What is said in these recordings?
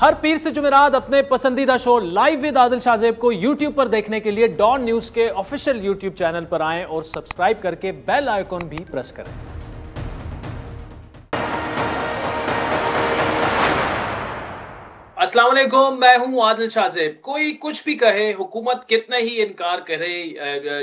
ہر پیر سے جمعرات اپنے پسندیدہ شو لائیو ود عادل شاہ کو یوٹیوب پر دیکھنے کے لیے ڈان نیوز کے آفیشیل یوٹیوب چینل پر آئیں اور سبسکرائب کر کے بیل آئیکن بھی پریس کریں۔ السلام علیکم، میں ہوں عادل شاہ زیب۔ کوئی کچھ بھی کہے، حکومت کتنا ہی انکار کرے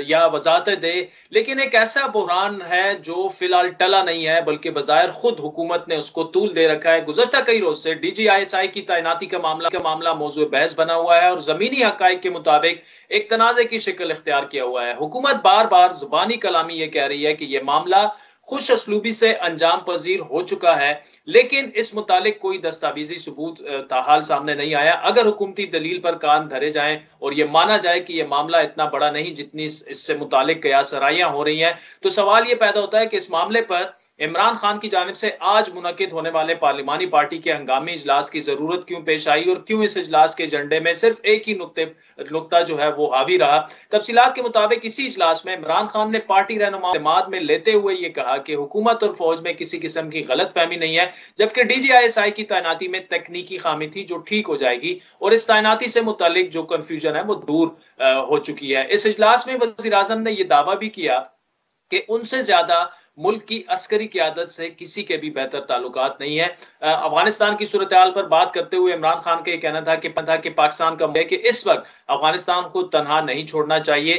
یا وضاحت دے، لیکن ایک ایسا بحران ہے جو فی الحال ٹلا نہیں ہے، بلکہ بظاہر خود حکومت نے اس کو طول دے رکھا ہے۔ گزشتہ کئی روز سے D G I S I کی تعیناتی کا معاملہ موضوع بحث بنا ہوا ہے اور زمینی حقائق کے مطابق ایک تنازع کی شکل اختیار کیا ہوا ہے۔ حکومت بار بار زبانی کلامی یہ کہہ رہی ہے کہ یہ معاملہ خوش اسلوبی سے انجام پذیر ہو چکا ہے، لیکن اس متعلق کوئی دستاویزی ثبوت تاحال سامنے نہیں آیا۔ اگر حکومتی دلیل پر کان دھرے جائیں اور یہ مانا جائے کہ یہ معاملہ اتنا بڑا نہیں جتنی اس سے متعلق قیاس آرائیاں ہو رہی ہیں، تو سوال یہ پیدا ہوتا ہے کہ اس معاملے پر عمران خان کی جانب سے آج منعقد ہونے والے پارلیمانی پارٹی کے ہنگامی اجلاس کی ضرورت کیوں پیش آئی اور کیوں اس اجلاس کے ایجنڈے میں صرف ایک ہی نقطہ جو ہے وہ حاوی رہا۔ تفصیلات کے مطابق اسی اجلاس میں عمران خان نے پارٹی رہنما اعتماد میں لیتے ہوئے یہ کہا کہ حکومت اور فوج میں کسی قسم کی غلط فہمی نہیں ہے، جبکہ D G I S I کی تعیناتی میں تکنیکی خامی تھی جو ٹھیک ہو جائے گی اور اس تعیناتی سے متعلق جو کنفیوژن ہے وہ دور ہو چکی ہے۔ اس اجلاس میں وزیر اعظم نے یہ دعویٰ بھی کیا کہ ان سے زیادہ ملک کی عسکری قیادت سے کسی کے بھی بہتر تعلقات نہیں ہیں۔ افغانستان کی صورتحال پر بات کرتے ہوئے عمران خان کا یہ کہنا تھا کہ پاکستان کا ہے کہ اس وقت افغانستان کو تنہا نہیں چھوڑنا چاہیے،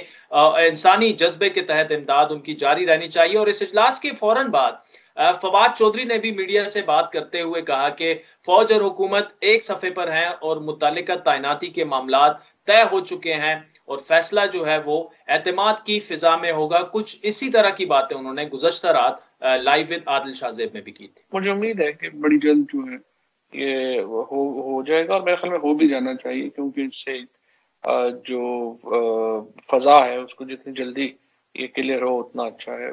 انسانی جذبے کے تحت امداد ان کی جاری رہنی چاہیے۔ اور اس اجلاس کے فوراً بعد فواد چودھری نے بھی میڈیا سے بات کرتے ہوئے کہا کہ فوج اور حکومت ایک صفحے پر ہیں اور متعلقہ تعیناتی کے معاملات طے ہو چکے ہیں اور فیصلہ جو ہے وہ اعتماد کی فضا میں ہوگا۔ کچھ اسی طرح کی باتیں انہوں نے گزشتہ رات لائیو ود عادل شاہ زیب میں بھی کی تھی۔ مجھے امید ہے کہ بڑی جلد جو ہے یہ ہو جائے گا اور میرے خیال میں ہو بھی جانا چاہیے، کیونکہ اس سے جو فضا ہے اس کو جتنی جلدی یہ کلیئر ہو اتنا اچھا ہے،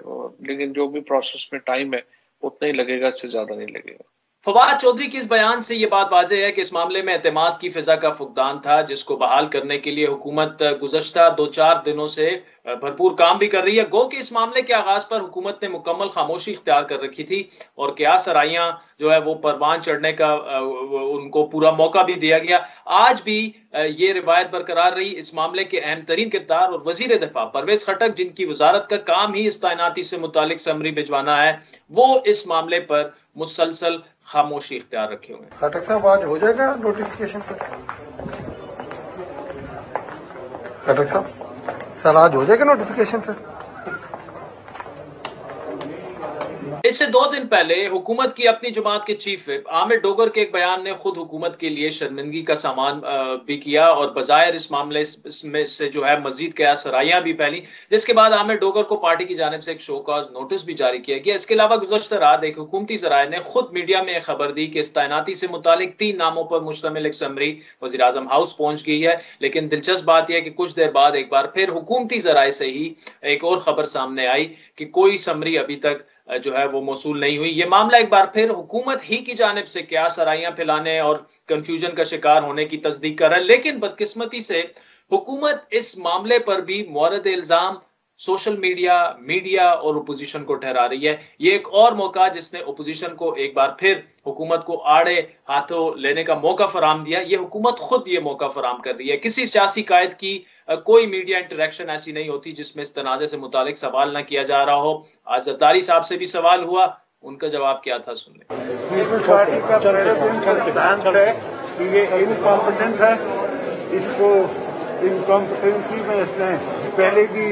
لیکن جو بھی پروسیس میں ٹائم ہے اتنا ہی لگے گا، اس سے زیادہ نہیں لگے گا۔ فواد چودھری کی اس بیان سے یہ بات واضح ہے کہ اس معاملے میں اعتماد کی فضا کا فقدان تھا، جس کو بحال کرنے کے لیے حکومت گزشتہ 2-4 دنوں سے بھرپور کام بھی کر رہی ہے۔ گو کہ اس معاملے کے آغاز پر حکومت نے مکمل خاموشی اختیار کر رکھی تھی اور قیاس آرائیاں جو ہے وہ پروان چڑھنے کا ان کو پورا موقع بھی دیا گیا۔ آج بھی یہ روایت برقرار رہی۔ اس معاملے کے اہم ترین کردار اور وزیر دفاع پرویز خٹک، جن کی وزارت کا کام ہی اس تعیناتی سے متعلق سمری بھجوانا ہے، وہ اس معاملے پر مسلسل خاموشی اختیار رکھے ہوئے ہیں۔ خٹک صاحب آج ہو جائے گا نوٹیفیکیشن سے؟ خٹک صاحب سر آج ہو جائے گا نوٹیفیکیشن سے؟ اس سے 2 دن پہلے حکومت کی اپنی جماعت کے چیف وپ عامر ڈوگر کے ایک بیان نے خود حکومت کے لیے شرمندگی کا سامان بھی کیا اور بظاہر اس معاملے میں سے جو ہے مزید قیاس آرائیاں بھی پھیلی، جس کے بعد عامر ڈوگر کو پارٹی کی جانب سے ایک شو کاز نوٹس بھی جاری کیا گیا۔ اس کے علاوہ گزشتہ رات ایک حکومتی ذرائع نے خود میڈیا میں خبر دی کہ اس تعیناتی سے متعلق 3 ناموں پر مشتمل ایک سمری وزیر اعظم ہاؤس پہنچ گئی ہے، لیکن دلچسپ بات یہ ہے کہ کچھ دیر بعد ایک بار پھر حکومتی ذرائع سے ہی ایک اور خبر سامنے آئی کہ کوئی سمری ابھی تک جو ہے وہ موصول نہیں ہوئی۔ یہ معاملہ ایک بار پھر حکومت ہی کی جانب سے قیاس آرائیاں پھیلانے اور کنفیوژن کا شکار ہونے کی تصدیق کر رہا ہے، لیکن بدقسمتی سے حکومت اس معاملے پر بھی مورد الزام سوشل میڈیا اور اپوزیشن کو ٹھہرا رہی ہے۔ یہ ایک اور موقع جس نے اپوزیشن کو ایک بار پھر حکومت کو آڑے ہاتھوں لینے کا موقع فراہم دیا، یہ حکومت خود یہ موقع فراہم کر رہی ہے۔ کسی سیاسی قائد کی کوئی میڈیا انٹریکشن ایسی نہیں ہوتی جس میں اس تنازع سے متعلق سوال نہ کیا جا رہا ہو۔ آج زرداری صاحب سے بھی سوال ہوا، ان کا جواب کیا تھا سن لیں۔ پیپلز پارٹی کا پریزیڈنٹ ہے کہ یہ انکمپیٹنٹ ہے، اس کو انکمپیٹنسی میں اس نے پہلے بھی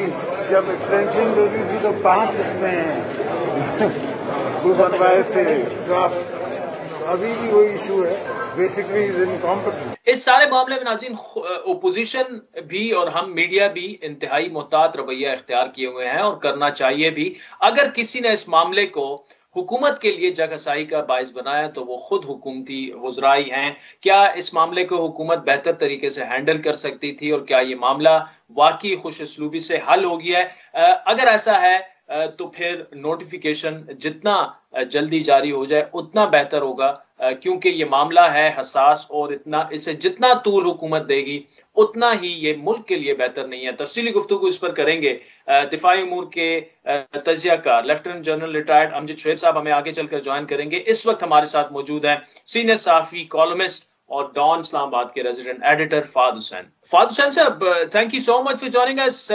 جب ایکسٹینشن دے دی تھی تو 5 اس میں وہ بنوائے تھے ڈرافٹ، ابھی بھی وہی ایشو ہے، بیسکلی از انکمپیٹنٹ۔ اس سارے معاملے میں ناظرین اپوزیشن بھی اور ہم میڈیا بھی انتہائی محتاط رویہ اختیار کیے ہوئے ہیں اور کرنا چاہیے بھی۔ اگر کسی نے اس معاملے کو حکومت کے لیے جگہسائی کا باعث بنایا تو وہ خود حکومتی وزرائی ہیں۔ کیا اس معاملے کو حکومت بہتر طریقے سے ہینڈل کر سکتی تھی اور کیا یہ معاملہ واقعی خوش اسلوبی سے حل ہو گیا ہے؟ اگر ایسا ہے تو پھر نوٹیفیکیشن جتنا جلدی جاری ہو جائے اتنا بہتر ہوگا، کیونکہ یہ معاملہ ہے حساس اور اسے جتنا طول حکومت دے گی اتنا ہی یہ ملک کے لیے بہتر نہیں ہے۔ تفصیلی گفتگو اس پر کریں گے دفاعی امور کے تجزیہ کار lieutenant general retired Amjad Shoaib صاحب ہمیں آگے چل کر جوائن کریں گے۔ اس وقت ہمارے ساتھ موجود ہیں سینئر صحافی، کالمسٹ اور ڈان اسلام آباد کے ریزیڈنٹ ایڈیٹر فہد حسین. فہد حسین صاحب, thank you so much for joining us.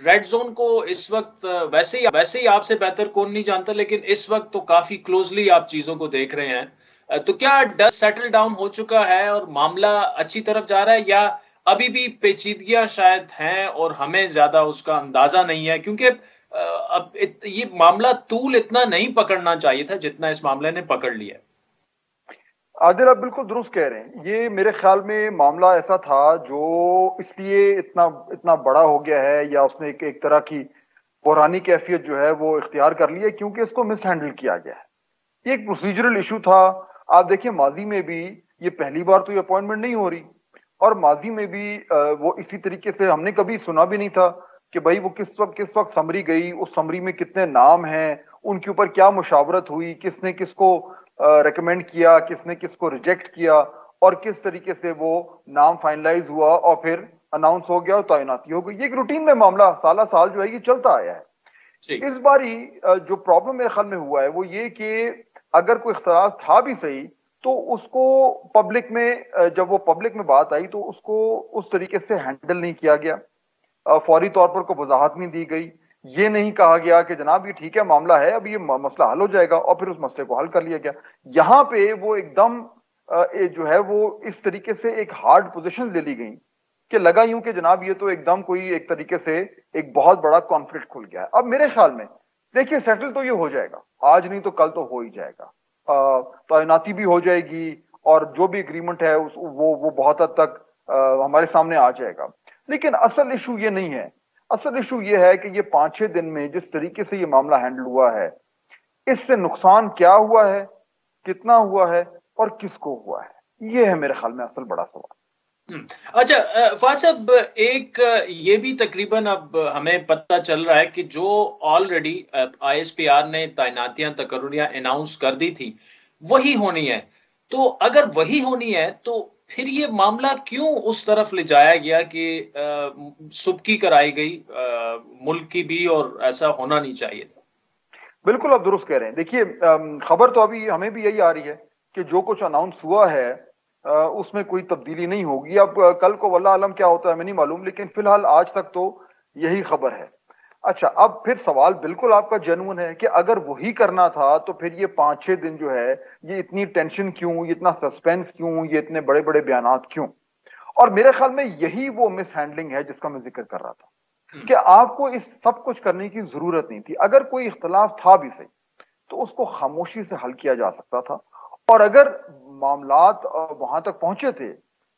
Red zone کو اس وقت ویسے ہی آپ سے بہتر کون نہیں جانتا, لیکن اس وقت تو کافی کلوزلی آپ چیزوں کو دیکھ رہے ہیں. تو کیا ڈر سیٹل ڈاؤن ہو چکا ہے اور معاملہ اچھی طرف جا رہا ہے, یا ابھی بھی پیچیدگیاں شاید ہیں اور ہمیں زیادہ اس کا اندازہ نہیں ہے, کیونکہ اب یہ معاملہ طول اتنا نہیں پکڑنا چاہیے تھا جتنا اس معاملے نے پکڑ لیا. عادل آپ بالکل درست کہہ رہے ہیں. یہ میرے خیال میں معاملہ ایسا تھا جو اس لیے اتنا بڑا ہو گیا ہے, یا اس نے ایک طرح کی بحرانی کیفیت جو ہے وہ اختیار کر لی ہے, کیونکہ اس کو مس ہینڈل کیا گیا ہے. یہ ایک پروسیجرل ایشو تھا. آپ دیکھیں ماضی میں بھی یہ پہلی بار تو یہ اپوائنٹمنٹ نہیں ہو رہی, اور ماضی میں بھی وہ اسی طریقے سے ہم نے کبھی سنا بھی نہیں تھا کہ بھائی وہ کس وقت سمری گئی, اس سمری میں کتنے نام ہیں, ان کے اوپر کیا مشاورت ہوئی, کس نے کس کو ریکمینڈ کیا, کس نے کس کو ریجیکٹ کیا, اور کس طریقے سے وہ نام فائنلائز ہوا اور پھر اناؤنس ہو گیا اور تعیناتی ہو گئی. یہ ایک روٹین میں معاملہ سالہ سال جو ہے یہ چلتا آیا ہے. اس باری جو پرابلم میرے خیال میں ہوا ہے وہ یہ کہ اگر کوئی اختلاف تھا بھی صحیح, تو اس کو پبلک میں, جب وہ پبلک میں بات آئی تو اس کو اس طریقے سے ہینڈل نہیں کیا گیا, فوری طور پر کوئی وضاحت نہیں دی گئی. یہ نہیں کہا گیا کہ جناب یہ ٹھیک ہے معاملہ ہے, اب یہ مسئلہ حل ہو جائے گا, اور پھر اس مسئلے کو حل کر لیا گیا. یہاں پہ وہ ایک دم جو ہے وہ اس طریقے سے ایک ہارڈ پوزیشن لے لی گئی کہ لگا یوں کہ جناب یہ تو ایک دم کوئی ایک طریقے سے ایک بہت بڑا کانفلکٹ کھل گیا ہے. اب میرے خیال میں دیکھیے سیٹل تو یہ ہو جائے گا, آج نہیں تو کل تو ہو ہی جائے گا, تعیناتی بھی ہو جائے گی, اور جو بھی اگریمنٹ ہے وہ بہت حد تک ہمارے سامنے آ جائے گا. لیکن اصل ایشو یہ نہیں ہے. اصل ایشو یہ ہے کہ یہ 5-6 دن میں جس طریقے سے یہ معاملہ ہینڈل ہوا ہے, اس سے نقصان کیا ہوا ہے, کتنا ہوا ہے, اور کس کو ہوا ہے, یہ ہے میرے خیال میں اصل بڑا سوال. اچھا فہد صاحب, ایک یہ بھی تقریباً اب ہمیں پتہ چل رہا ہے کہ جو already I S P R نے تعیناتیاں تقرریاں اناؤنس کر دی تھی وہی ہونی ہے. تو اگر وہی ہونی ہے تو پھر یہ معاملہ کیوں اس طرف لے جایا گیا کہ سبکی کرائی گئی ملک کی بھی, اور ایسا ہونا نہیں چاہیے تھا. بالکل آپ درست کہہ رہے ہیں. دیکھیے خبر تو ابھی ہمیں بھی یہی آ رہی ہے کہ جو کچھ اناؤنس ہوا ہے اس میں کوئی تبدیلی نہیں ہوگی. اب کل کو واللہ عالم کیا ہوتا ہے ہمیں نہیں معلوم, لیکن فی الحال آج تک تو یہی خبر ہے. اچھا, اب پھر سوال بالکل آپ کا جنون ہے کہ اگر وہی کرنا تھا تو پھر یہ 5-6 دن جو ہے یہ اتنی ٹینشن کیوں, یہ اتنا سسپینس کیوں, یہ اتنے بڑے بڑے بیانات کیوں. اور میرے خیال میں یہی وہ مس ہینڈلنگ ہے جس کا میں ذکر کر رہا تھا کہ آپ کو اس سب کچھ کرنے کی ضرورت نہیں تھی. اگر کوئی اختلاف تھا بھی صحیح تو اس کو خاموشی سے حل کیا جا سکتا تھا, اور اگر معاملات وہاں تک پہنچے تھے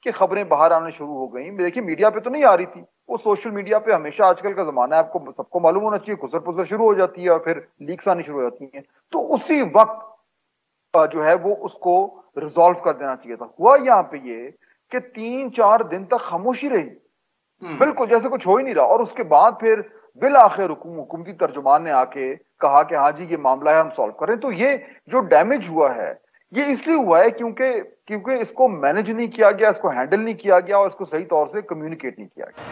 کہ خبریں باہر آنا شروع ہو گئیں, دیکھیے میڈیا پہ تو نہیں آ رہی تھی, وہ سوشل میڈیا پہ ہمیشہ آج کل کا زمانہ ہے, آپ کو سب کو معلوم ہونا چاہیے, گزر پزر شروع ہو جاتی ہے اور پھر لیکس آنی شروع ہو جاتی ہیں, تو اسی وقت جو ہے وہ اس کو ریزالو کر دینا چاہیے تھا. ہوا یہاں پہ یہ کہ 3-4 دن تک خاموشی رہی, بالکل جیسے کچھ ہو ہی نہیں رہا, اور اس کے بعد پھر بالآخر حکومتی ترجمان نے آ کے کہا کہ ہاں جی یہ معاملہ ہے, ہم سالو کریں. تو یہ جو ڈیمیج ہوا ہے یہ اس لیے ہوا ہے کیونکہ اس کو مینج نہیں کیا گیا, اس کو ہینڈل نہیں کیا گیا, اور اس کو صحیح طور سے کمیونیکیٹ نہیں کیا گیا.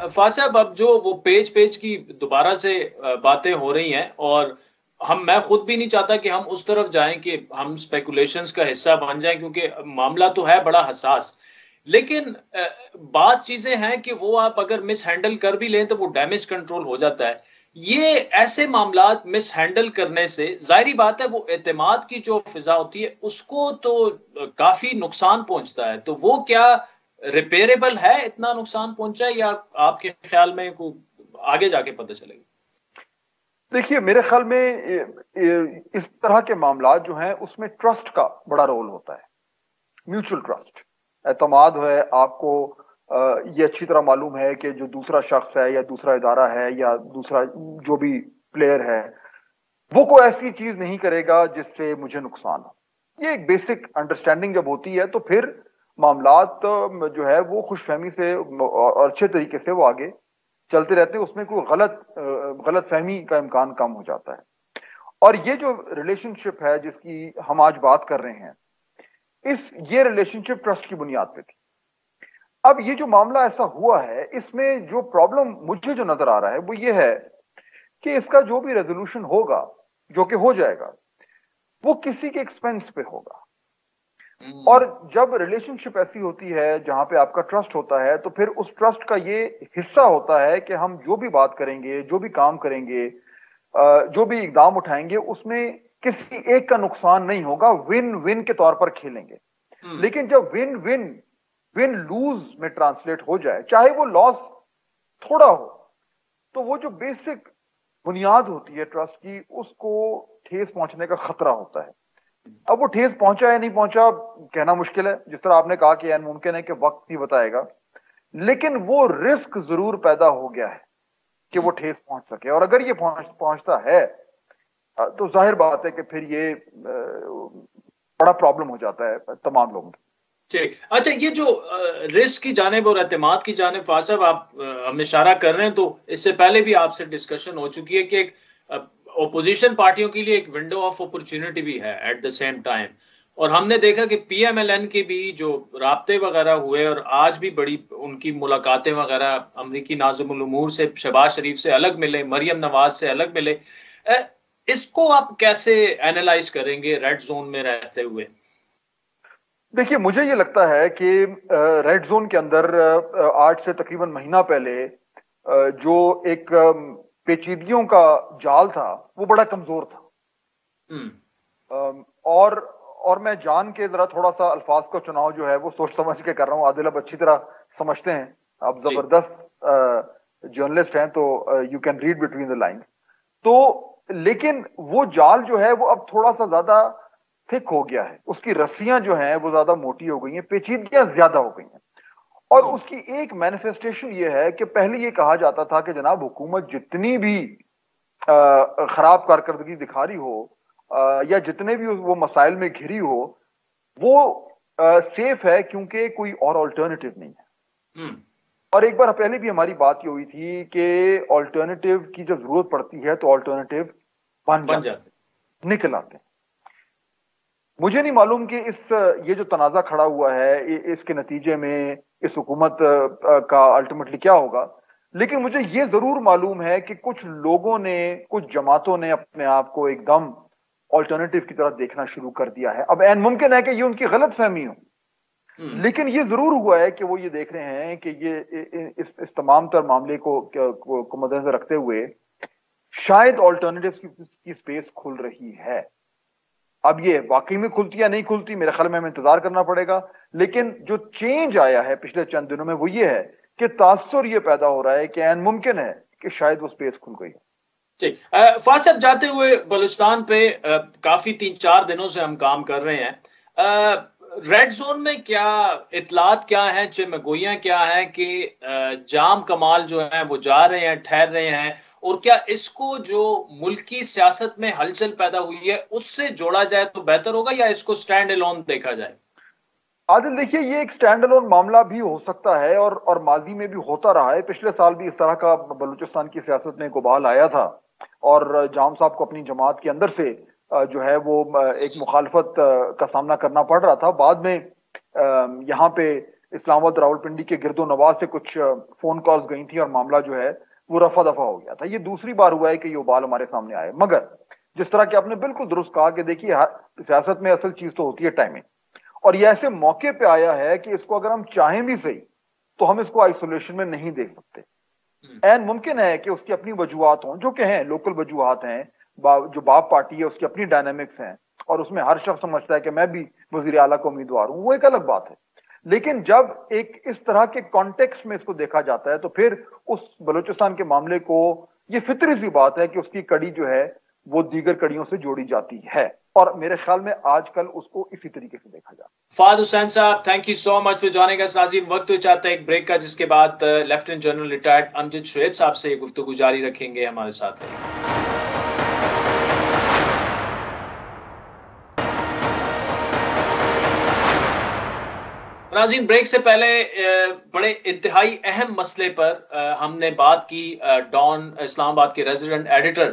فہد صاحب, اب جو وہ پیج کی دوبارہ سے باتیں ہو رہی ہیں, اور میں خود بھی نہیں چاہتا کہ ہم اس طرف جائیں کہ ہم سپیکولیشنز کا حصہ بن جائیں, کیونکہ معاملہ تو ہے بڑا حساس, لیکن بعض چیزیں ہیں کہ وہ آپ اگر مس ہینڈل کر بھی لیں تو وہ ڈیمیج کنٹرول ہو جاتا ہے. یہ ایسے معاملات مس ہینڈل کرنے سے ظاہری بات ہے وہ اعتماد کی جو فضا ہوتی ہے اس کو تو کافی نقصان پہنچتا ہے. تو وہ کیا ریپیریبل ہے, اتنا نقصان پہنچا ہے, یا آپ کے خیال میں آگے جا کے پتہ چلے گا؟ دیکھیے میرے خیال میں اس طرح کے معاملات جو ہیں اس میں ٹرسٹ کا بڑا رول ہوتا ہے, میوچل ٹرسٹ, اعتماد ہے. آپ کو یہ اچھی طرح معلوم ہے کہ جو دوسرا شخص ہے یا دوسرا ادارہ ہے یا دوسرا جو بھی پلیئر ہے وہ کوئی ایسی چیز نہیں کرے گا جس سے مجھے نقصان ہو. یہ ایک بیسک انڈرسٹینڈنگ جب ہوتی ہے تو پھر معاملات جو ہے وہ خوش فہمی سے اور اچھے طریقے سے وہ آگے چلتے رہتے ہیں, اس میں کوئی غلط فہمی کا امکان کم ہو جاتا ہے. اور یہ جو ریلیشن شپ ہے جس کی ہم آج بات کر رہے ہیں, یہ ریلیشن شپ ٹرسٹ کی بنیاد پہ تھی. اب یہ جو معاملہ ایسا ہوا ہے اس میں جو پرابلم مجھے جو نظر آ رہا ہے وہ یہ ہے کہ اس کا جو بھی ریزولوشن ہوگا, جو کہ ہو جائے گا, وہ کسی کے ایکسپینس پہ ہوگا. اور جب ریلیشن شپ ایسی ہوتی ہے جہاں پہ آپ کا ٹرسٹ ہوتا ہے, تو پھر اس ٹرسٹ کا یہ حصہ ہوتا ہے کہ ہم جو بھی بات کریں گے, جو بھی کام کریں گے, جو بھی اقدام اٹھائیں گے, اس میں کسی ایک کا نقصان نہیں ہوگا, ون ون کے طور پر کھیلیں گے. لیکن جب ون لوز میں ٹرانسلیٹ ہو جائے, چاہے وہ لاس تھوڑا ہو, تو وہ جو بیسک بنیاد ہوتی ہے ٹرسٹ کی, اس کو ٹھیس پہنچنے کا خطرہ ہوتا ہے. اب وہ ٹھیس پہنچا یا نہیں پہنچا کہنا مشکل ہے, جس طرح آپ نے کہا کہ ممکن ہے کہ وقت ہی بتائے گا, لیکن وہ رسک ضرور پیدا ہو گیا ہے کہ وہ ٹھیس پہنچ سکے. اور اگر یہ پہنچتا ہے تو ظاہر بات ہے کہ پھر یہ بڑا پرابلم ہو جاتا ہے تمام لوگوں کی. ٹھیک. اچھا, یہ جو رسک کی جانب اور اعتماد کی جانب فواز صاحب آپ ہمیں اشارہ کر رہے ہیں, تو اس سے پہلے بھی آپ سے ڈسکشن ہو چکی ہے کہ ایک اپوزیشن پارٹیوں کے لیے ایک ونڈو آف اپرچونٹی بھی ہے ایٹ دا سیم ٹائم. اور ہم نے دیکھا کہ پی ایم ایل این کے بھی جو رابطے وغیرہ ہوئے, اور آج بھی بڑی ان کی ملاقاتیں وغیرہ امریکی ناظم الامور سے, شہباز شریف سے الگ ملے, مریم نواز سے الگ ملے, اس کو آپ کیسے اینالائز کریں گے ریڈ زون میں رہتے ہوئے؟ دیکھیے, مجھے یہ لگتا ہے کہ ریڈ زون کے اندر آج سے تقریباً مہینہ پہلے جو ایک پیچیدگیوں کا جال تھا وہ بڑا کمزور تھا. اور میں جان کے ذرا تھوڑا سا الفاظ کا چناؤ جو ہے وہ سوچ سمجھ کے کر رہا ہوں. عادل اب اچھی طرح سمجھتے ہیں, آپ زبردست جرنلسٹ ہیں, تو you can read between the lines. تو لیکن وہ جال جو ہے وہ اب تھوڑا سا زیادہ تھک ہو گیا ہے, اس کی رسیاں جو ہیں وہ زیادہ موٹی ہو گئی ہیں, پیچیدگیاں زیادہ ہو گئی ہیں. اور اس کی ایک مینیفیسٹیشن یہ ہے کہ پہلے یہ کہا جاتا تھا کہ جناب حکومت جتنی بھی خراب کارکردگی دکھا رہی ہو یا جتنے بھی وہ مسائل میں گھری ہو, وہ سیف ہے کیونکہ کوئی اور آلٹرنیٹو نہیں ہے. اور ایک بار پہلے بھی ہماری بات یہ ہوئی تھی کہ آلٹرنیٹو کی جب ضرورت پڑتی ہے تو آلٹرنیٹو بن جاتے, نکل آتے ہیں. مجھے نہیں معلوم کہ یہ جو تنازع کھڑا ہوا ہے اس کے نتیجے میں اس حکومت کا الٹیمیٹلی کیا ہوگا, لیکن مجھے یہ ضرور معلوم ہے کہ کچھ لوگوں نے, کچھ جماعتوں نے اپنے آپ کو ایک دم آلٹرنیٹو کی طرح دیکھنا شروع کر دیا ہے. اب ممکن ہے کہ یہ ان کی غلط فہمی ہو, لیکن یہ ضرور ہوا ہے کہ وہ یہ دیکھ رہے ہیں کہ یہ اس تمام تر معاملے کو مد نظر رکھتے ہوئے شاید آلٹرنیٹو کی سپیس کھل رہی ہے. اب یہ واقعی میں کھلتی یا نہیں کھلتی, میرے خیال میں ہمیں انتظار کرنا پڑے گا. لیکن جو چینج آیا ہے پچھلے چند دنوں میں وہ یہ ہے کہ تاثر یہ پیدا ہو رہا ہے کہ ممکن ہے کہ شاید وہ سپیس کھل گئی ہے. ٹھیک. فواز صاحب, جاتے ہوئے بلوچستان پہ کافی 3-4 دنوں سے ہم کام کر رہے ہیں, ریڈ زون میں کیا اطلاعات کیا ہیں, چمگوئیاں کیا ہیں کہ جام کمال جو ہیں وہ جا رہے ہیں, ٹھہر رہے ہیں, اور کیا اس کو جو ملکی سیاست میں ہلچل پیدا ہوئی ہے اس سے جوڑا جائے تو بہتر ہوگا, یا اس کو سٹینڈ الون دیکھا جائے؟ عادل, دیکھیے, یہ ایک سٹینڈ الون معاملہ بھی ہو سکتا ہے اور ماضی میں بھی ہوتا رہا ہے. پچھلے سال بھی اس طرح کا بلوچستان کی سیاست میں گبال آیا تھا, اور جام صاحب کو اپنی جماعت کے اندر سے جو ہے وہ ایک مخالفت کا سامنا کرنا پڑ رہا تھا. بعد میں یہاں پہ اسلام آباد راولپنڈی کے گرد و نواح سے کچھ فون کالز گئی تھی اور معاملہ جو ہے وہ رفع دفع ہو گیا تھا. یہ دوسری بار ہوا ہے کہ یہ ابال ہمارے سامنے آئے. مگر جس طرح کہ آپ نے بالکل درست کہا کہ دیکھیے, سیاست میں اصل چیز تو ہوتی ہے ٹائمنگ, اور یہ ایسے موقع پہ آیا ہے کہ اس کو اگر ہم چاہیں بھی صحیح تو ہم اس کو آئسولیشن میں نہیں دیکھ سکتے. ممکن ہے کہ اس کی اپنی وجوہات ہوں, جو کہ ہیں لوکل وجوہات ہیں, جو باپ پارٹی ہے اس کی اپنی ڈائنامکس ہیں, اور اس میں ہر شخص سمجھتا ہے کہ میں بھی وزیر اعلیٰ کا امیدوار ہوں, وہ ایک الگ بات ہے. لیکن جب ایک اس طرح کے کانٹیکسٹ میں اس کو دیکھا جاتا ہے تو پھر اس بلوچستان کے معاملے کو, یہ فطری سی بات ہے کہ اس کی کڑی جو ہے وہ دیگر کڑیوں سے جوڑی جاتی ہے, اور میرے خیال میں آج کل اس کو اسی طریقے سے دیکھا جاتا ہے. فہد حسین صاحب, thank you so much for joining us. ناظرین, وقت ہو چاہتا ہے ایک بریک کا, جس کے بعد lieutenant general retired Amjad Shoaib صاحب سے گفتگو جاری رکھیں گے. ہمارے ساتھ ناظرین, بریک سے پہلے بڑے انتہائی اہم مسئلے پر ہم نے بات کی ڈان اسلام آباد کے ریزیڈنٹ ایڈیٹر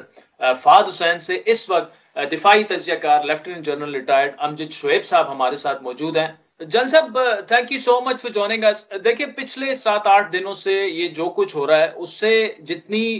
فہد حسین سے. اس وقت دفاعی تجزیہ کار lieutenant general retired Amjad Shoaib صاحب ہمارے ساتھ موجود ہیں. جن صاحب, thank you so much for joining us. دیکھیں, پچھلے 7-8 دنوں سے یہ جو کچھ ہو رہا ہے اس سے جتنی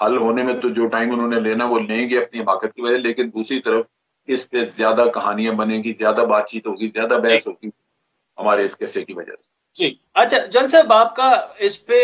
حل ہونے میں تو جو ٹائم انہوں نے لینا وہ لیں گے اپنی حماقت کی وجہ، لیکن دوسری طرف اس پہ زیادہ کہانیاں بنیں گی، زیادہ بات چیت ہوگی، زیادہ بحث ہوگی ہمارے اس قصے کی وجہ سے. جی اچھا جن صاحب، آپ کا اس پہ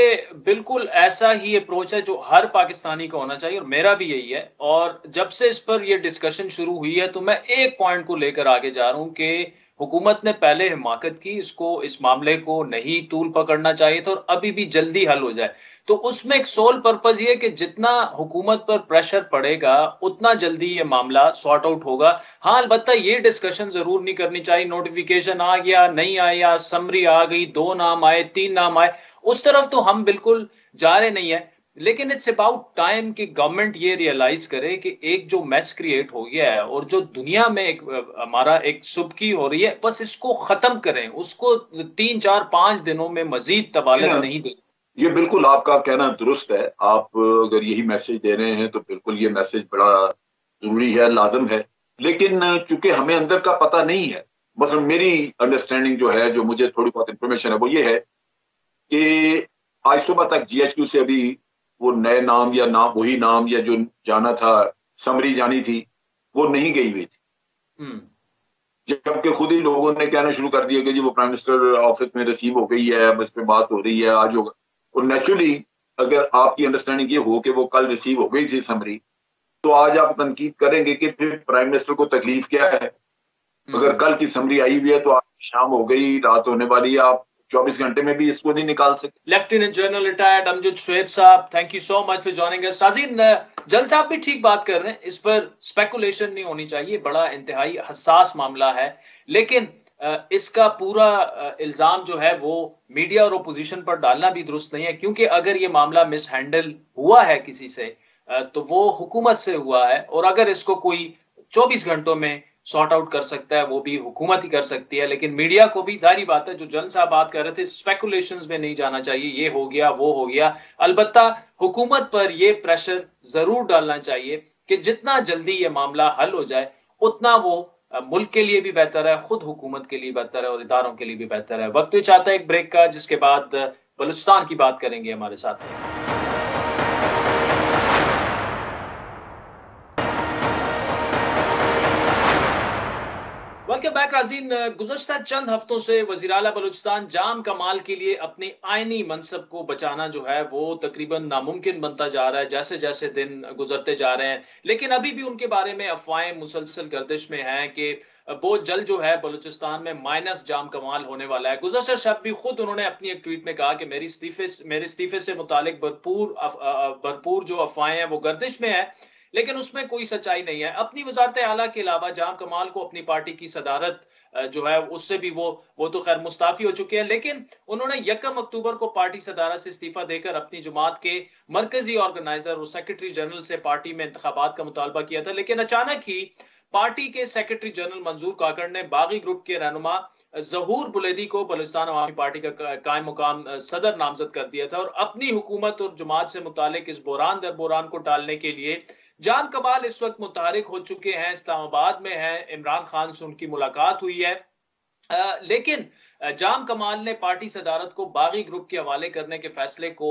بالکل ایسا ہی اپروچ ہے جو ہر پاکستانی کا ہونا چاہیے، اور میرا بھی یہی ہے. اور جب سے اس پر یہ ڈسکشن شروع ہوئی ہے تو میں ایک پوائنٹ کو لے کر آگے جا رہا ہوں کہ حکومت نے پہلے حماقت کی، اس معاملے کو نہیں طول پکڑنا چاہیے تھا، اور ابھی بھی جلدی حل ہو جائے. تو اس میں ایک سول پرپز یہ کہ جتنا حکومت پر پریشر پڑے گا اتنا جلدی یہ معاملہ سارٹ آؤٹ ہوگا. ہاں البتہ یہ ڈسکشن ضرور نہیں کرنی چاہیے نوٹیفیکیشن آ گیا نہیں آیا، سمری آ گئی، 2 نام آئے، 3 نام آئے، اس طرف تو ہم بالکل جا رہے نہیں ہیں. لیکن اٹس اباؤٹ ٹائم کہ گورنمنٹ یہ ریئلائز کرے کہ ایک جو میس کریٹ ہو گیا ہے اور جو دنیا میں ہمارا ایک سبکی ہو رہی ہے، بس اس کو ختم کریں، اس کو 3 4 5 دنوں میں مزید طوالت نہیں دیں. یہ بالکل آپ کا کہنا درست ہے. آپ اگر یہی میسج دے رہے ہیں تو بالکل یہ میسج بڑا ضروری ہے، لازم ہے. لیکن چونکہ ہمیں اندر کا پتہ نہیں ہے، مثلا میری انڈرسٹینڈنگ جو ہے، جو مجھے تھوڑی بہت انفارمیشن ہے، وہ یہ ہے کہ آج صبح تک جی ایچ کیو سے ابھی وہ نئے نام یا نام وہی نام یا جو جانا تھا، سمری جانی تھی، وہ نہیں گئی ہوئی تھی. جبکہ خود ہی لوگوں نے کہنا شروع کر دیا کہ جی وہ پرائم منسٹر آفس میں ریسیو ہو گئی ہے، اب اس پہ بات ہو رہی ہے، آج ہوگا. اور نیچرلی اگر آپ کی انڈرسٹینڈنگ یہ ہو کہ وہ کل ریسیو ہو گئی تھی سمری، تو آج آپ تنقید کریں گے کہ پھر پرائم منسٹر کو تکلیف کیا ہے. اگر کل کی سمری آئی ہوئی ہے تو آج شام ہو گئی، رات ہونے والی ہے، آپ 24 گھنٹے میں بھی اس کو نہیں نکال سکتے. Lieutenant general retired Amjad Shoaib صاحب، thank you so much for joining us. ناظرین، جل صاحب بھی ٹھیک بات کر رہے ہیں، اس پر اسپیکولیشن نہیں ہونی چاہیے، بڑا انتہائی حساس معاملہ ہے. لیکن اس کا پورا الزام جو ہے وہ میڈیا اور اپوزیشن پر ڈالنا بھی درست نہیں ہے، کیونکہ اگر یہ معاملہ مس ہینڈل ہوا ہے کسی سے تو وہ حکومت سے ہوا ہے، اور اگر اس کو کوئی 24 گھنٹوں میں سارٹ آؤٹ کر سکتا ہے وہ بھی حکومت ہی کر سکتی ہے. لیکن میڈیا کو بھی ظاہری بات ہے، جو جن صاحب بات کر رہے تھے، اسپیکولیشنز میں نہیں جانا چاہیے، یہ ہو گیا وہ ہو گیا. البتہ حکومت پر یہ پریشر ضرور ڈالنا چاہیے کہ جتنا جلدی یہ معاملہ حل ہو جائے اتنا وہ ملک کے لیے بھی بہتر ہے، خود حکومت کے لیے بہتر ہے، اور اداروں کے لیے بھی بہتر ہے. وقت بھی چاہتا ہے ایک بریک کا، جس کے بعد بلوچستان کی بات کریں گے ہمارے ساتھ. ویلکم بیک ناظرین. گزشتہ چند ہفتوں سے وزیراعلیٰ بلوچستان جام کمال کے لیے اپنی آئینی منصب کو بچانا جو ہے وہ تقریباً ناممکن بنتا جا رہا ہے جیسے جیسے دن گزرتے جا رہے ہیں. لیکن ابھی بھی ان کے بارے میں افواہیں مسلسل گردش میں ہیں کہ بہت جلد جو ہے بلوچستان میں مائنس جام کمال ہونے والا ہے. گزشتہ شب بھی خود انہوں نے اپنی ایک ٹویٹ میں کہا کہ میرے استعفے سے متعلق بھرپور جو افواہیں ہیں وہ گردش میں ہے، لیکن اس میں کوئی سچائی نہیں ہے. اپنی وزارت اعلیٰ کے علاوہ جام کمال کو اپنی پارٹی کی صدارت جو ہے اس سے بھی وہ تو خیر مستعفی ہو چکے ہیں، لیکن انہوں نے 1 اکتوبر کو پارٹی صدارت سے استعفیٰ دے کر اپنی جماعت کے مرکزی آرگنائزر اور سیکرٹری جنرل سے پارٹی میں انتخابات کا مطالبہ کیا تھا. لیکن اچانک ہی پارٹی کے سیکرٹری جنرل منظور کاکڑ نے باغی گروپ کے رہنما ظہور بلیدی کو بلوچستان عوامی پارٹی کا قائم مقام صدر نامزد کر دیا تھا. اور اپنی حکومت اور جماعت سے متعلق اس بحران در بحران کو ٹالنے کے لیے جام کمال اس وقت متحرک ہو چکے ہیں، اسلام آباد میں ہیں، عمران خان سے ان کی ملاقات ہوئی ہے. لیکن جام کمال نے پارٹی صدارت کو باغی گروپ کے حوالے کرنے کے فیصلے کو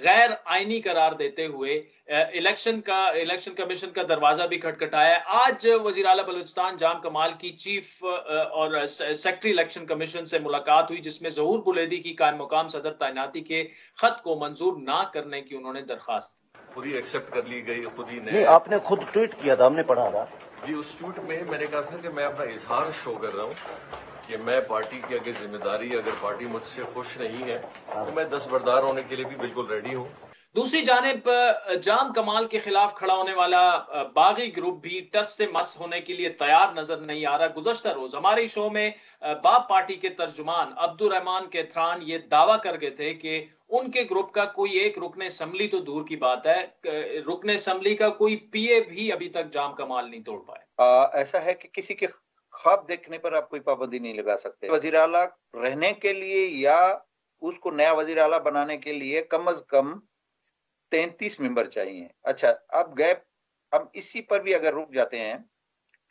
غیر آئینی قرار دیتے ہوئے الیکشن کمیشن کا دروازہ بھی کھٹکھٹایا. آج وزیر اعلیٰ بلوچستان جام کمال کی چیف اور سیکرٹری الیکشن کمیشن سے ملاقات ہوئی، جس میں ظہور بلیدی کی قائم مقام صدر تعیناتی کے خط کو منظور نہ کرنے کی انہوں نے درخواست کی. خود ہی ایکسپٹ کر لی گئی، خود ہی نہیں، آپ نے خود ٹویٹ کیا تھا، ہم نے پڑھا تھا. جی اس ٹویٹ میں میں نے کہا تھا کہ میں اپنا اظہار شو کر رہا ہوں کہ میں پارٹی کی اگر ذمہ داری، اگر پارٹی مجھ سے خوش نہیں ہے تو میں دستبردار ہونے کے لیے بھی بالکل ریڈی ہوں. دوسری جانب جام کمال کے خلاف کھڑا ہونے والا باغی گروپ بھی ٹس سے مس ہونے کے لیے تیار نظر نہیں آ رہا. گزشتہ روز ہمارے شو میں باپ پارٹی کے ترجمان عبدالرحمان کیتھران یہ دعویٰ کر گئے تھے کہ ان کے گروپ کا کوئی ایک رکن اسمبلی تو دور کی بات ہے، رکن اسمبلی کا کوئی پی اے بھی ابھی تک جام کمال نہیں توڑ پائے. ایسا ہے کہ کسی کے خواب دیکھنے پر آپ کوئی پابندی نہیں لگا سکتے. وزیر اعلیٰ رہنے کے لیے یا اس کو نیا وزیر اعلیٰ بنانے کے لیے کم از کم 33 ممبر چاہیے. اچھا، اب گیپ ہم اسی پر بھی اگر رک جاتے ہیں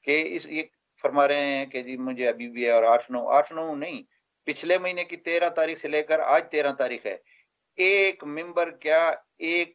کہ یہ فرما رہے ہیں کہ جی مجھے ابھی بھی ہے، اور 8-9 نہیں، پچھلے مہینے کی 13 تاریخ سے لے کر آج 13 تاریخ ہے، ایک ممبر کیا ایک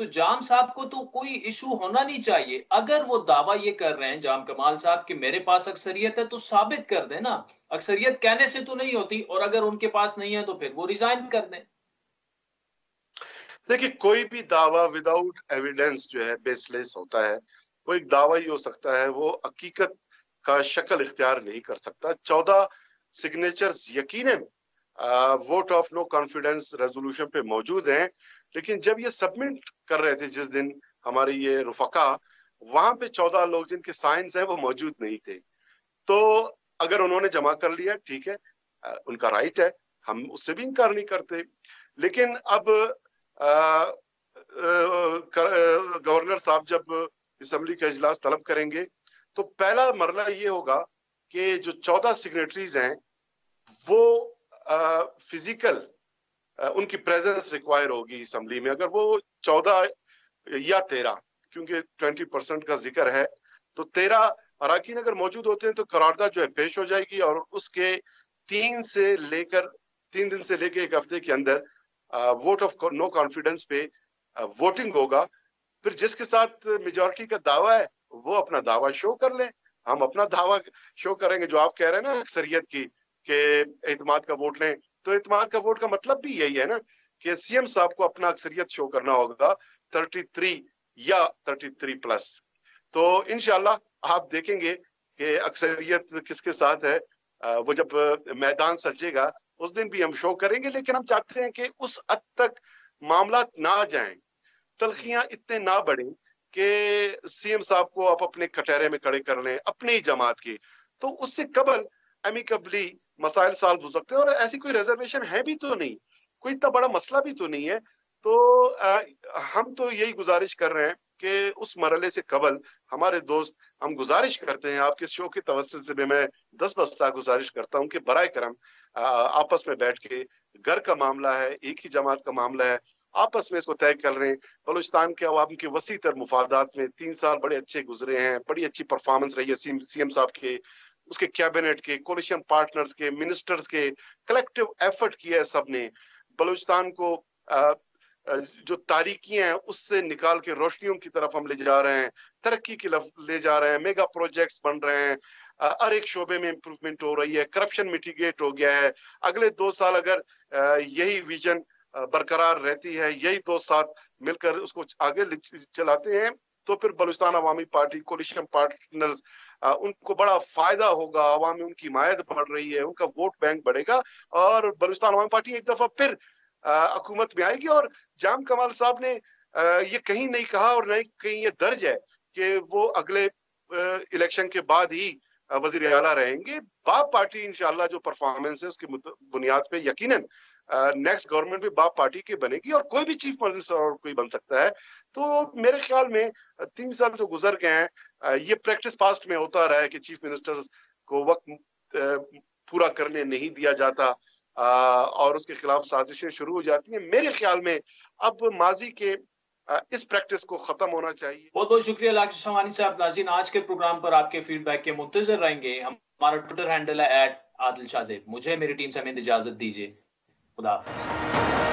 تو جام صاحب کو تو کوئی ایشو ہونا نہیں چاہیے. اگر وہ دعویٰ یہ کر رہے ہیں جام کمال صاحب کہ میرے پاس اکثریت ہے تو ثابت کر دیں نا. اکثریت کہنے سے تو نہیں ہوتی, اور اگر ان کے پاس نہیں ہے تو پھر وہ ریزائن کر دیں. دیکھیے کوئی بھی دعویٰ وداؤٹ ایویڈنس جو ہے بیس لیس ہوتا ہے. وہ ایک دعویٰ ہی ہو سکتا ہے, وہ حقیقت کا شکل اختیار نہیں کر سکتا. 14 سگنیچرز یقیناً vote of no confidence resolution پہ موجود ہیں, لیکن جب یہ سبمٹ کر رہے تھے جس دن ہمارے یہ رفقا, وہاں پہ 14 لوگ جن کے سائنس ہیں وہ موجود نہیں تھے. تو اگر انہوں نے جمع کر لیا ٹھیک ہے, ان کا رائٹ ہے, ہم اس سے بھی انکار نہیں کرتے. لیکن اب گورنر صاحب جب اسمبلی کا اجلاس طلب کریں گے تو پہلا مرحلہ یہ ہوگا کہ جو 14 سگنیٹریز ہیں وہ فزیکل ان کی پریزنس ریکوائر ہوگی اسمبلی میں. اگر وہ 14 یا 13, کیونکہ 20% کا ذکر ہے, تو 13 اراکین اگر موجود ہوتے ہیں تو قرارداد جو ہے پیش ہو جائے گی, اور اس کے 3 دن سے لے کے 1 ہفتے کے اندر ووٹ آف نو کانفیڈنس پہ ووٹنگ ہوگا. پھر جس کے ساتھ میجورٹی کا دعویٰ ہے وہ اپنا دعویٰ شو کر لیں, ہم اپنا دعویٰ شو کریں گے. جو آپ کہہ رہے ہیں نا اکثریت کی کہ اعتماد کا ووٹ لیں, تو اعتماد کا ووٹ کا مطلب بھی یہی ہے نا کہ سی ایم صاحب کو اپنا اکثریت شو کرنا ہوگا 33 یا 33+. تو انشاءاللہ آپ دیکھیں گے کہ اکثریت کس کے ساتھ ہے. وہ جب میدان سجے گا اس دن بھی ہم شو کریں گے, لیکن ہم چاہتے ہیں کہ اس حد تک معاملات نہ جائیں, تلخیاں اتنے نہ بڑھیں کہ سی ایم صاحب کو آپ اپنے کٹہرے میں کھڑے کر لیں اپنی جماعت کی. تو اس سے قبل امیکبلی مسائل سالو ہو سکتے ہیں, اور ایسی کوئی ریزرویشن ہے بھی تو نہیں, کوئی اتنا بڑا مسئلہ بھی تو نہیں ہے. تو ہم تو یہی گزارش کر رہے ہیں کہ اس مرحلے سے قبل ہمارے دوست, ہم گزارش کرتے ہیں آپ کے شو کے توسط سے بھی میں 10 بستہ گزارش کرتا ہوں کہ برائے کرم آپس میں بیٹھ کے, گھر کا معاملہ ہے, ایک ہی جماعت کا معاملہ ہے, آپس میں اس کو طے کر رہے ہیں. بلوچستان کے عوام کے وسیع تر مفادات میں 3 سال بڑے اچھے گزرے ہیں, بڑی اچھی پرفارمنس رہی ہے سی ایم صاحب کے, اس کے کیبنٹ کے, کولیشن پارٹنرز کے, منسٹرز کے, کلیکٹیو ایفرٹ کیا ہے سب نے. بلوچستان کو جو تاریکیاں ہیں اس سے نکال کے روشنیوں کی طرف ہم لے جا رہے ہیں, ترقی کی لے جا رہے ہیں, میگا پروجیکٹس بن رہے ہیں, ہر ایک شعبے میں امپروومنٹ ہو رہی ہے, کرپشن میٹیگیٹ ہو گیا ہے. اگلے 2 سال اگر یہی ویژن برقرار رہتی ہے, یہی 2 ساتھ مل کر اس کو آگے چلاتے ہیں, تو پھر بلوچستان عوامی پارٹی, کولیشن پارٹنرز, ان کو بڑا فائدہ ہوگا. عوام میں ان کی حمایت بڑھ رہی ہے, ان کا ووٹ بینک بڑھے گا, اور بلوچستان عوامی پارٹی ایک دفعہ پھر حکومت میں آئے گی. اور جام کمال صاحب نے یہ کہیں نہیں کہا اور نہ کہیں یہ درج ہے کہ وہ اگلے الیکشن کے بعد ہی وزیر اعلیٰ رہیں گے. باپ پارٹی انشاءاللہ جو پرفارمنس ہے اس کی بنیاد پہ یقیناً نیکسٹ گورنمنٹ بھی باپ پارٹی کی بنے گی, اور کوئی بھی چیف منسٹر اور کوئی بن سکتا ہے. تو میرے خیال میں 3 سال جو گزر گئے ہیں, یہ پریکٹس پاسٹ میں ہوتا رہا ہے کہ چیف منسٹرز کو وقت پورا کرنے نہیں دیا جاتا, اور اس کے خلاف سازشیں شروع ہو جاتی ہیں. میرے خیال میں اب ماضی کے اس پریکٹس کو ختم ہونا چاہیے. بہت بہت شکریہ لاکھ شمانی صاحب. ناظرین, آج کے پروگرام پر آپ کے فیڈ بیک کے منتظر رہیں گے. ہمارا ٹویٹر ہینڈل ہے @عادل شاہ زیب. مجھے میری ٹیم سمیت اجازت دیجیے. خدا حافظ.